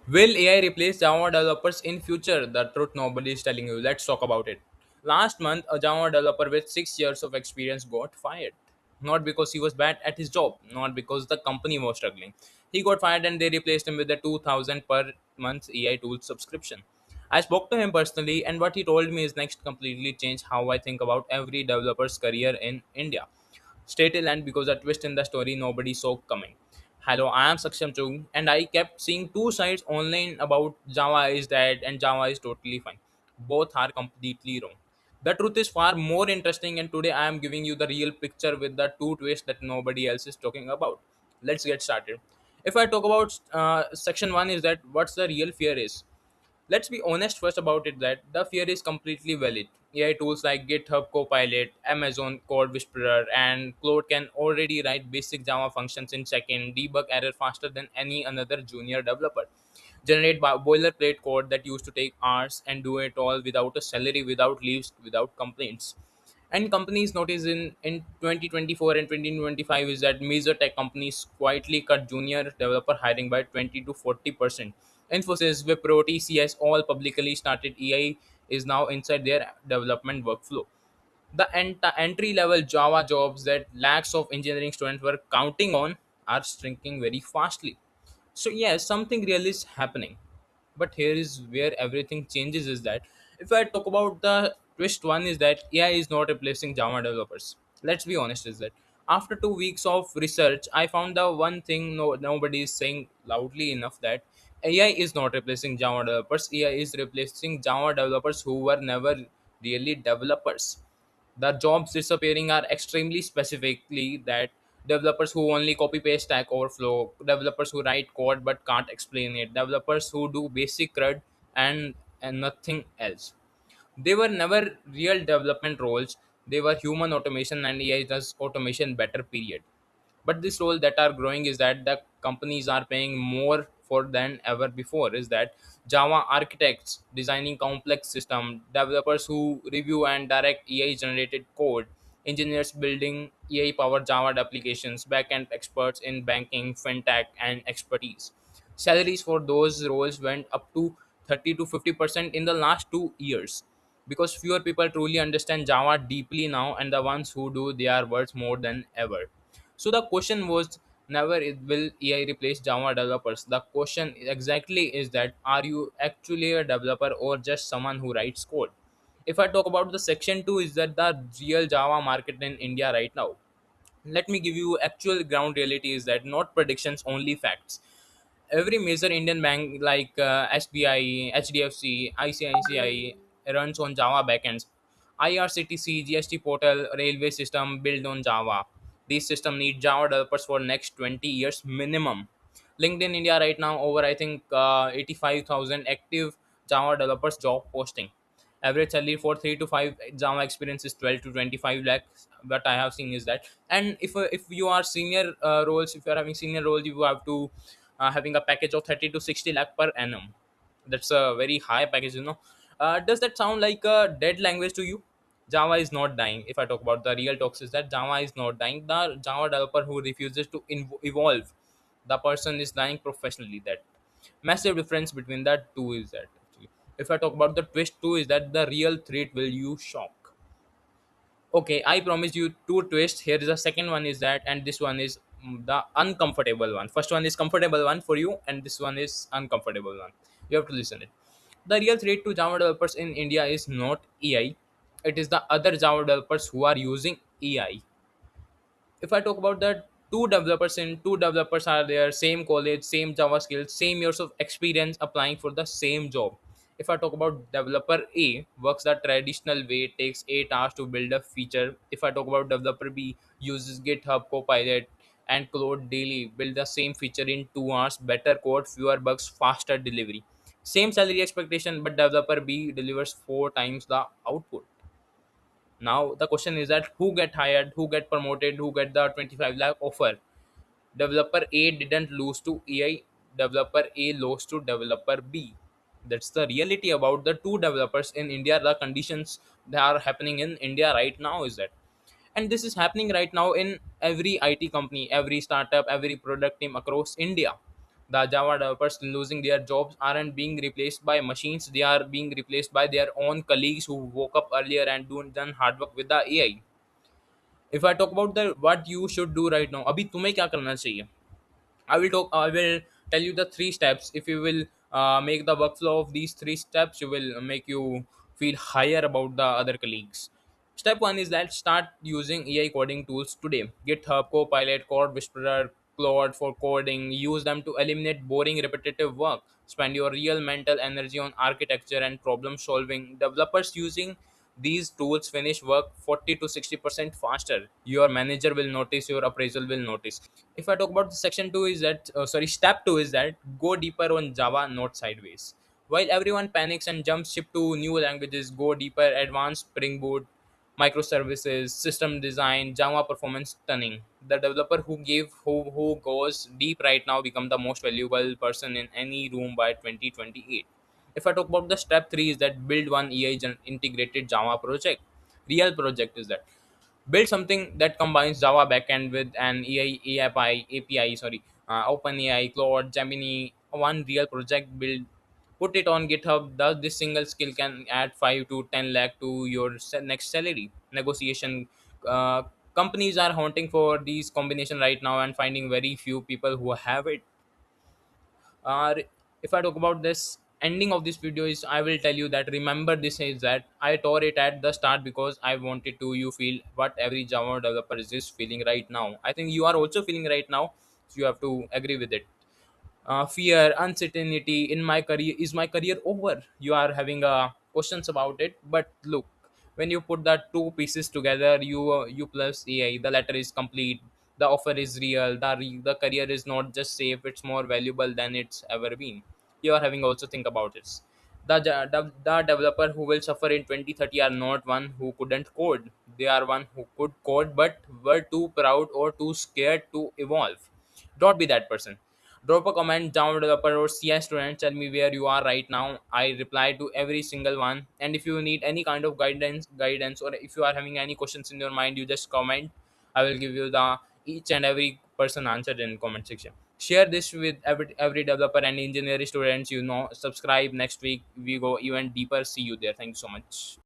Will AI replace Java developers in future? The truth nobody is telling you. Let's talk about it. Last month, a Java developer with 6 years of experience got fired. Not because he was bad at his job, not because the company was struggling. He got fired and they replaced him with a 2000 per month AI tool subscription. I spoke to him personally, and what he told me is next completely changed how I think about every developer's career in India. Stay till end because a twist in the story nobody saw coming. Hello, I am Saksham Chung, and I kept seeing two sides online about Java is dead and Java is totally fine. Both are completely wrong. The truth is far more interesting, and today I am giving you the real picture with the two twists that nobody else is talking about. Let's get started. If I talk about section one, is that what's the real fear is. Let's be honest first about it that the fear is completely valid. AI tools like GitHub Copilot, Amazon Code Whisperer, and Claude can already write basic Java functions in second, debug error faster than any another junior developer, generate boilerplate code that used to take hours, and do it all without a salary, without leaves, without complaints. And companies notice in 2024 and 2025 is that major tech companies quietly cut junior developer hiring by 20 to 40%. Infosys, Wipro, TCS all publicly started AI is now inside their development workflow. The entry level Java jobs that lakhs of engineering students were counting on are shrinking very fastly. So yes, something real is happening. But here is where everything changes is that if I talk about the twist one is that AI is not replacing Java developers. Let's be honest is that after 2 weeks of research, I found the one thing nobody is saying loudly enough that AI is not replacing Java developers. AI is replacing Java developers who were never really developers. The jobs disappearing are extremely specifically that developers who only copy paste Stack Overflow, developers who write code but can't explain it, developers who do basic CRUD and nothing else. They were never real development roles. They were human automation, and AI does automation better, period. But this role that are growing is that the companies are paying more for than ever before is that Java architects designing complex system, developers who review and direct AI generated code, engineers building AI powered Java applications, backend experts in banking, fintech, and expertise. Salaries for those roles went up to 30 to 50% in the last 2 years because fewer people truly understand Java deeply now, and the ones who do, they are worth more than ever. So the question was never will AI replace Java developers. The question exactly is that are you actually a developer or just someone who writes code? If I talk about the section two, is that the real Java market in India right now. Let me give you actual ground reality is that not predictions, only facts. Every major Indian bank like SBI, HDFC, ICICI runs on Java backends. IRCTC, GST portal, railway system built on Java. These systems need Java developers for next 20 years minimum. LinkedIn India right now over I think 85,000 active Java developers job posting. Average salary for 3 to 5 Java experience is 12 to 25 lakhs. What I have seen is that, and if you are senior roles, if you are having senior roles, you have to having a package of 30 to 60 lakh per annum. That's a very high package, you know. Does that sound like a dead language to you? Java is not dying. If I talk about the real talks, is that Java is not dying. The Java developer who refuses to evolve, the person is dying professionally. That massive difference between that two is that actually. If I talk about the twist two, is that the real threat will you shock. Okay, I promise you two twists. Here is the second one is that, and this one is the uncomfortable one. First one is comfortable one for you, and this one is uncomfortable one. You have to listen it. The real threat to Java developers in India is not AI. It is the other Java developers who are using AI. If I talk about the two developers are there, same college, same Java skills, same years of experience applying for the same job. If I talk about developer A works the traditional way, takes 8 hours to build a feature. If I talk about developer B uses GitHub Copilot and Claude daily, build the same feature in 2 hours, better code, fewer bugs, faster delivery. Same salary expectation, but developer B delivers 4 times the output. Now the question is that who get hired, who get promoted, who get the 25 lakh offer. Developer A didn't lose to AI, developer A lost to developer B. That's the reality about the two developers in India. The conditions that are happening in India right now is that, and this is happening right now in every IT company, every startup, every product team across India. The Java developers losing their jobs aren't being replaced by machines; they are being replaced by their own colleagues who woke up earlier and done hard work with the AI. If I talk about the what you should do right now, अभी तुम्हें क्या करना चाहिए? I will tell you the three steps. If you will make the workflow of these three steps, you will make you feel higher about the other colleagues. Step one is that start using AI coding tools today. GitHub, Copilot, Code Whisperer, Claude for coding. Use them to eliminate boring, repetitive work. Spend your real mental energy on architecture and problem solving. Developers using these tools finish work 40 to 60% faster. Your manager will notice, your appraisal will notice. If I talk about the section 2 is that step 2 is that go deeper on Java, not sideways. While everyone panics and jumps ship to new languages, go deeper, advanced Spring Boot, microservices, system design, Java performance tuning. The developer who goes deep right now become the most valuable person in any room by 2028. If I talk about the step 3 is that build one AI integrated Java project. Real project is that build something that combines Java backend with an API, OpenAI, Claude, Gemini, one real project build, put it on GitHub. Thus, this single skill can add 5 to 10 lakh to your next salary. Negotiation. Uh, Companies are hunting for these combination right now and finding very few people who have it. If I talk about this ending of this video is I will tell you that remember this is that I tore it at the start because I wanted to you feel what every Java developer is just feeling right now. I think you are also feeling right now, so you have to agree with it. Fear, uncertainty in my career, is my career over? You are having questions about it, but look, when you put the two pieces together, you plus AI, the letter is complete. The offer is real. The career is not just safe; it's more valuable than it's ever been. You are having also think about it. The developer who will suffer in 2030 are not one who couldn't code. They are one who could code but were too proud or too scared to evolve. Don't be that person. Drop a comment down developer or CI student. Tell me where you are right now. I reply to every single one. And if you need any kind of guidance, or if you are having any questions in your mind, you just comment. I will give you the each and every person answered in comment section. Share this with every developer and engineering students. Subscribe next week. We go even deeper. See you there. Thank you so much.